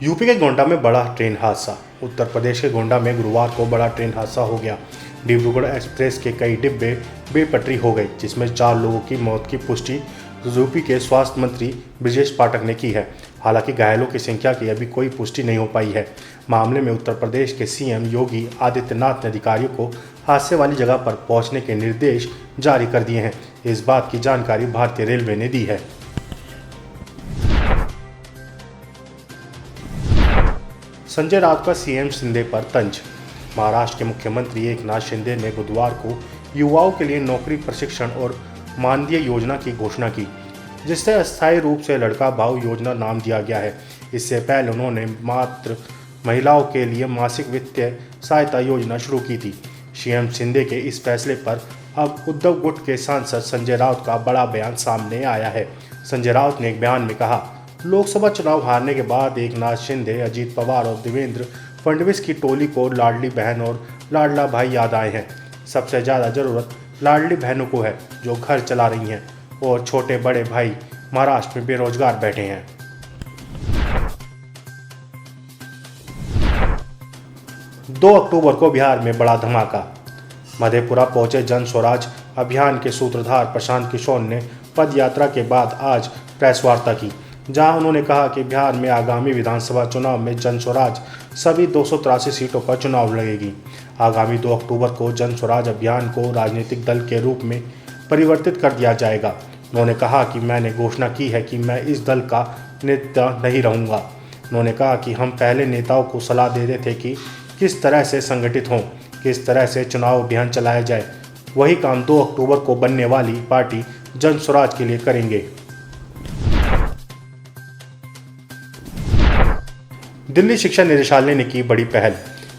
UP के गोंडा में बड़ा ट्रेन हादसा। उत्तर प्रदेश के गोंडा में गुरुवार को बड़ा ट्रेन हादसा हो गया। डिब्रूगढ़ एक्सप्रेस के कई डिब्बे बेपटरी हो गए, जिसमें 4 लोगों की मौत की पुष्टि यूपी के स्वास्थ्य मंत्री ब्रजेश पाठक ने की है। हालांकि घायलों की संख्या की अभी कोई पुष्टि नहीं हो पाई है। मामले में उत्तर प्रदेश के सीएम योगी आदित्यनाथ ने अधिकारियों को हादसे वाली जगह पर पहुंचने के निर्देश जारी कर दिए हैं। इस बात की जानकारी भारतीय रेलवे ने दी है। संजय राउत का सीएम शिंदे पर तंज। महाराष्ट्र के मुख्यमंत्री एकनाथ शिंदे ने बुधवार को युवाओं के लिए नौकरी प्रशिक्षण और मानदेय योजना की घोषणा की, जिससे अस्थायी रूप से लड़का भाव योजना नाम दिया गया है। इससे पहले उन्होंने मात्र महिलाओं के लिए मासिक वित्तीय सहायता योजना शुरू की थी। सीएम शिंदे के इस फैसले पर अब उद्धव गुट के सांसद संजय राउत का बड़ा बयान सामने आया है। संजय राउत ने एक बयान में कहा, लोकसभा चुनाव हारने के बाद एकनाथ शिंदे, अजीत पवार और देवेंद्र फडणवीस की टोली को लाडली बहन और लाडला भाई याद आए हैं। सबसे ज़्यादा ज़रूरत लाडली बहनों को है, जो घर चला रही हैं, और छोटे बड़े भाई महाराष्ट्र में बेरोजगार बैठे हैं। दो अक्टूबर को बिहार में बड़ा धमाका। मधेपुरा पहुंचे जन स्वराज अभियान के सूत्रधार प्रशांत किशोर ने पद यात्रा के बाद आज प्रेस वार्ता की, जहां उन्होंने कहा कि बिहार में आगामी विधानसभा चुनाव में जन स्वराज सभी 283 सीटों पर चुनाव लड़ेगी। आगामी 2 अक्टूबर को जन स्वराज अभियान को राजनीतिक दल के रूप में परिवर्तित कर दिया जाएगा। उन्होंने कहा कि मैंने घोषणा की है कि मैं इस दल का नेता नहीं रहूँगा। उन्होंने कहा कि हम पहले नेताओं को सलाह देते थे कि किस तरह से संगठित हों, किस तरह से चुनाव अभियान चलाया जाए। वही काम 2 अक्टूबर को बनने वाली पार्टी जन स्वराज के लिए करेंगे। दिल्ली शिक्षा निदेशालय ने की बड़ी पहल।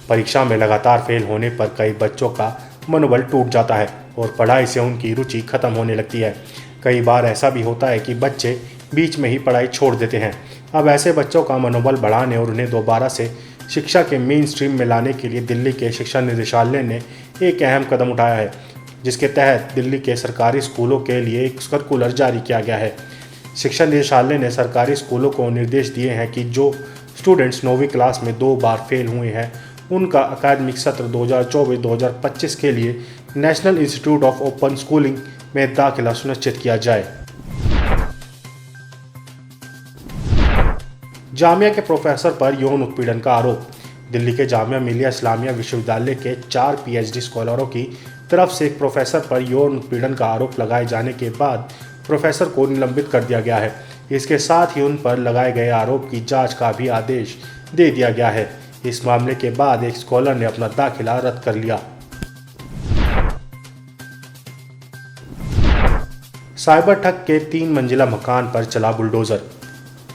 परीक्षा में लगातार फेल होने पर कई बच्चों का मनोबल टूट जाता है और पढ़ाई से उनकी रुचि खत्म होने लगती है। कई बार ऐसा भी होता है कि बच्चे बीच में ही पढ़ाई छोड़ देते हैं। अब ऐसे बच्चों का मनोबल बढ़ाने और उन्हें दोबारा से शिक्षा के मेन स्ट्रीम में लाने के लिए दिल्ली के शिक्षा निदेशालय ने एक अहम कदम उठाया है, जिसके तहत दिल्ली के सरकारी स्कूलों के लिए एक सर्कुलर जारी किया गया है। शिक्षा निदेशालय ने सरकारी स्कूलों को निर्देश दिए हैं कि जो स्टूडेंट्स 9वीं क्लास में 2 बार फेल हुए हैं, उनका अकादमिक सत्र 2024-2025 के लिए national institute of open schooling में दाखिला सुनिश्चित किया जाए। जामिया के प्रोफेसर पर यौन उत्पीड़न का आरोप। दिल्ली के जामिया मिलिया इस्लामिया विश्वविद्यालय के 4 पीएचडी स्कॉलरों की तरफ से एक प्रोफेसर पर यौन उत्पीड़न का आरोप लगाए जाने के बाद प्रोफेसर को निलंबित कर दिया गया है। इसके साथ ही उन पर लगाए गए आरोप की जांच का भी आदेश दे दिया गया है। इस मामले के बाद एक स्कॉलर ने अपना दाखिला रद्द कर लिया। साइबर ठग के 3 मंजिला मकान पर चला बुलडोजर।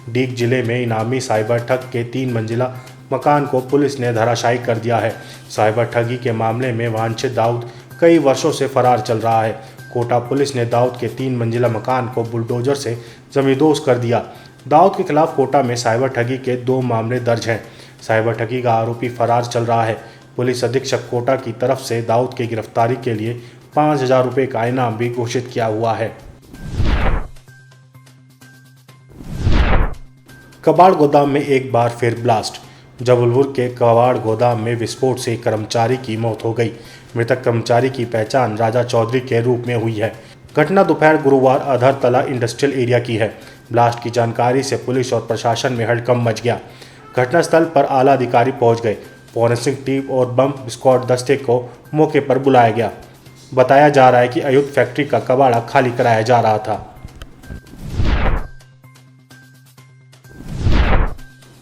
डीग जिले में इनामी साइबर ठग के 3 मंजिला मकान को पुलिस ने धराशायी कर दिया है। साइबर ठगी के मामले में वांछित दाऊद कई वर्षों से फरार चल रहा है। कोटा पुलिस ने दाऊद के 3 मंजिला मकान को बुलडोजर से जमींदोज कर दिया। दाऊद के खिलाफ कोटा में साइबर ठगी के 2 मामले दर्ज हैं। साइबर ठगी का आरोपी फरार चल रहा है। पुलिस अधीक्षक कोटा की तरफ से दाऊद की गिरफ्तारी के लिए 5,000 रुपये का इनाम भी घोषित किया हुआ है। कबाड़ गोदाम में एक बार फिर ब्लास्ट। जबलपुर के कबाड़ गोदाम में विस्फोट से कर्मचारी की मौत हो गई। मृतक कर्मचारी की पहचान राजा चौधरी के रूप में हुई है। घटना दोपहर गुरुवार अधरतला इंडस्ट्रियल एरिया की है। ब्लास्ट की जानकारी से पुलिस और प्रशासन में हड़कंप मच गया। घटनास्थल पर आला अधिकारी पहुंच गए। फॉरेंसिक टीम और बम स्क्वाड दस्ते को मौके पर बुलाया गया। बताया जा रहा है कि अयुत फैक्ट्री का कबाड़ा खाली कराया जा रहा था।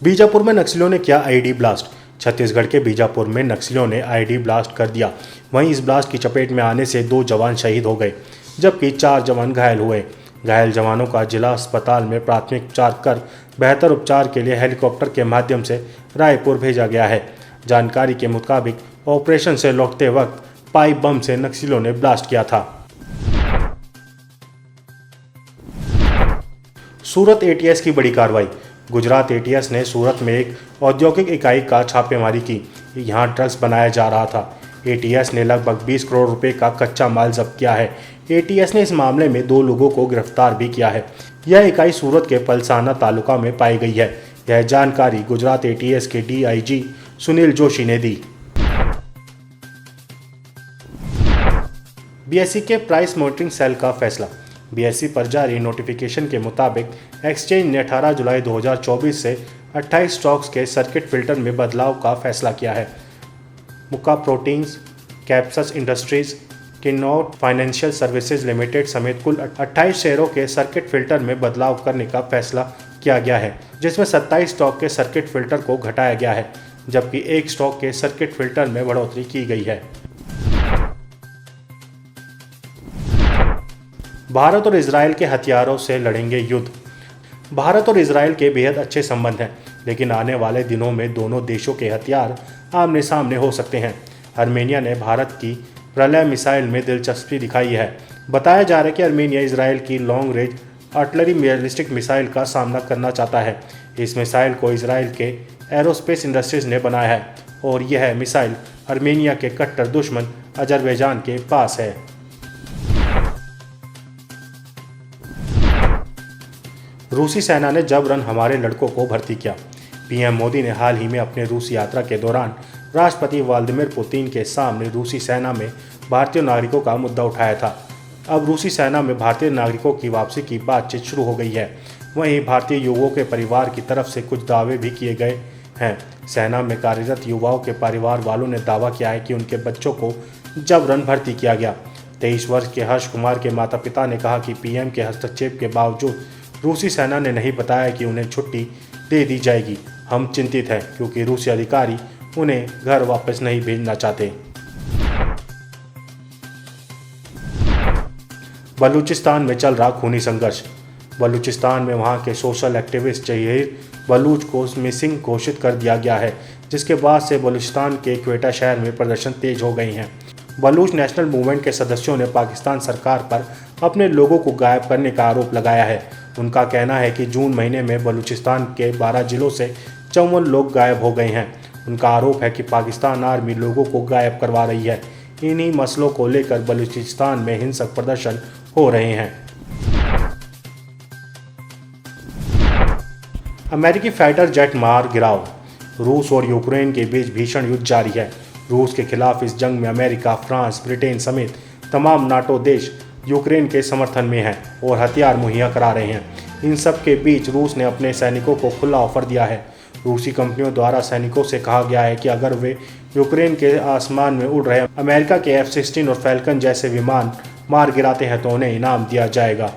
बीजापुर में नक्सलियों ने किया आईडी ब्लास्ट। छत्तीसगढ़ के बीजापुर में नक्सलियों ने आईडी ब्लास्ट कर दिया। वहीं इस ब्लास्ट की चपेट में आने से 2 जवान शहीद हो गए, जबकि 4 जवान घायल हुए। घायल जवानों का जिला अस्पताल में प्राथमिक उपचार कर बेहतर उपचार के लिए हेलीकॉप्टर के माध्यम से रायपुर भेजा गया है। जानकारी के मुताबिक ऑपरेशन से लौटते वक्त पाइप बम से नक्सलियों ने ब्लास्ट किया था। सूरत एटीएस की बड़ी कार्रवाई। गुजरात एटीएस ने सूरत में एक औद्योगिक इकाई का छापेमारी की। यहां ड्रग्स बनाया जा रहा था। एटीएस ने लगभग 20 करोड़ रुपए का कच्चा माल जब्त किया है। एटीएस ने इस मामले में 2 लोगों को गिरफ्तार भी किया है। यह इकाई सूरत के पलसाना तालुका में पाई गई है। यह जानकारी गुजरात एटीएस के डीआईजी सुनील जोशी ने दी। बीएसई के प्राइस मॉनिटरिंग सेल का फैसला। बीएसई पर जारी नोटिफिकेशन के मुताबिक एक्सचेंज ने 18 जुलाई 2024 से 28 स्टॉक्स के सर्किट फिल्टर में बदलाव का फैसला किया है। मुक्का प्रोटीन्स, कैप्सस इंडस्ट्रीज, किन्नौट फाइनेंशियल सर्विसेज लिमिटेड समेत कुल 28 शेयरों के सर्किट फिल्टर में बदलाव करने का फैसला किया गया है, जिसमें 27 स्टॉक के सर्किट फिल्टर को घटाया गया है, जबकि एक स्टॉक के सर्किट फिल्टर में बढ़ोतरी की गई है। भारत और इजरायल के हथियारों से लड़ेंगे युद्ध। भारत और इजरायल के बेहद अच्छे संबंध हैं, लेकिन आने वाले दिनों में दोनों देशों के हथियार आमने सामने हो सकते हैं। आर्मेनिया ने भारत की प्रलय मिसाइल में दिलचस्पी दिखाई है। बताया जा रहा है कि आर्मेनिया इजरायल की long range artillery ballistic missile का सामना करना चाहता है। इस मिसाइल को इजरायल के एरोस्पेस इंडस्ट्रीज ने बनाया है और यह मिसाइल आर्मेनिया के कट्टर दुश्मन अजरबैजान के पास है। रूसी सेना ने जबरन हमारे लड़कों को भर्ती किया। पीएम मोदी ने हाल ही में अपने रूसी यात्रा के दौरान राष्ट्रपति व्लादिमीर पुतिन के सामने रूसी सेना में भारतीय नागरिकों का मुद्दा उठाया था। अब रूसी सेना में भारतीय नागरिकों की वापसी की बातचीत शुरू हो गई है। वहीं भारतीय युवाओं के परिवार की तरफ से कुछ दावे भी किए गए हैं। सेना में कार्यरत युवाओं के परिवार वालों ने दावा किया है कि उनके बच्चों को जबरन भर्ती किया गया। 23 वर्ष के हर्ष कुमार के माता पिता ने कहा कि पीएम के हस्तक्षेप के बावजूद रूसी सेना ने नहीं बताया कि उन्हें छुट्टी दे दी जाएगी। हम चिंतित हैं क्योंकि रूसी अधिकारी उन्हें घर वापस नहीं भेजना चाहते। बलूचिस्तान में चल रहा खूनी संघर्ष। बलूचिस्तान में वहां के सोशल एक्टिविस्ट जहीर बलूच को मिसिंग घोषित कर दिया गया है, जिसके बाद से बलूचिस्तान के क्वेटा शहर में प्रदर्शन तेज हो गए हैं। बलूच नेशनल मूवमेंट के सदस्यों ने पाकिस्तान सरकार पर अपने लोगों को गायब करने का आरोप लगाया है। उनका कहना है कि जून महीने में बलूचिस्तान के 12 जिलों से 54 लोग गायब हो गए हैं। उनका आरोप है कि पाकिस्तान आर्मी लोगों को गायब करवा रही है। इन्हीं मसलों को लेकर बलूचिस्तान में हिंसक प्रदर्शन हो रहे हैं। अमेरिकी फाइटर जेट मार गिराव। रूस और यूक्रेन के बीच भीषण युद्ध जारी है। रूस के खिलाफ इस जंग में अमेरिका, फ्रांस, ब्रिटेन समेत तमाम नाटो देश यूक्रेन के समर्थन में हैं और हथियार मुहैया करा रहे हैं। इन सब के बीच रूस ने अपने सैनिकों को खुला ऑफर दिया है। रूसी कंपनियों द्वारा सैनिकों से कहा गया है कि अगर वे यूक्रेन के आसमान में उड़ रहे अमेरिका के F-16 और फैल्कन जैसे विमान मार गिराते हैं तो उन्हें इनाम दिया जाएगा।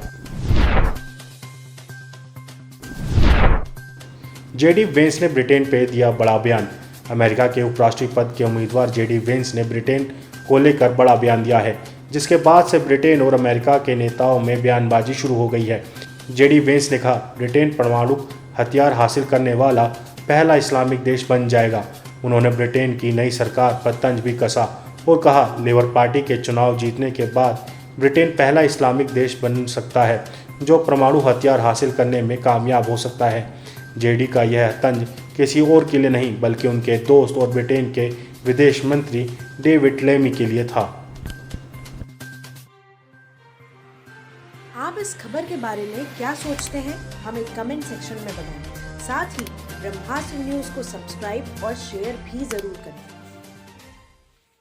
जेडी वेंस ने ब्रिटेन पे दिया बड़ा बयान। अमेरिका के उपराष्ट्रपति पद के उम्मीदवार जेडी वेंस ने ब्रिटेन को लेकर बड़ा बयान दिया है, जिसके बाद से ब्रिटेन और अमेरिका के नेताओं में बयानबाजी शुरू हो गई है। जेडी वेंस ने कहा, ब्रिटेन परमाणु हथियार हासिल करने वाला पहला इस्लामिक देश बन जाएगा। उन्होंने ब्रिटेन की नई सरकार पर तंज भी कसा और कहा, लेबर पार्टी के चुनाव जीतने के बाद ब्रिटेन पहला इस्लामिक देश बन सकता है जो परमाणु हथियार हासिल करने में कामयाब हो सकता है। जेडी का यह तंज किसी और के लिए नहीं बल्कि उनके दोस्त और ब्रिटेन के विदेश मंत्री डेविड लेमी के लिए था। आप इस खबर के बारे में क्या सोचते हैं, हमें कमेंट सेक्शन में बताएं। साथ ही ब्रह्मास्त्र न्यूज को सब्सक्राइब और शेयर भी जरूर करें।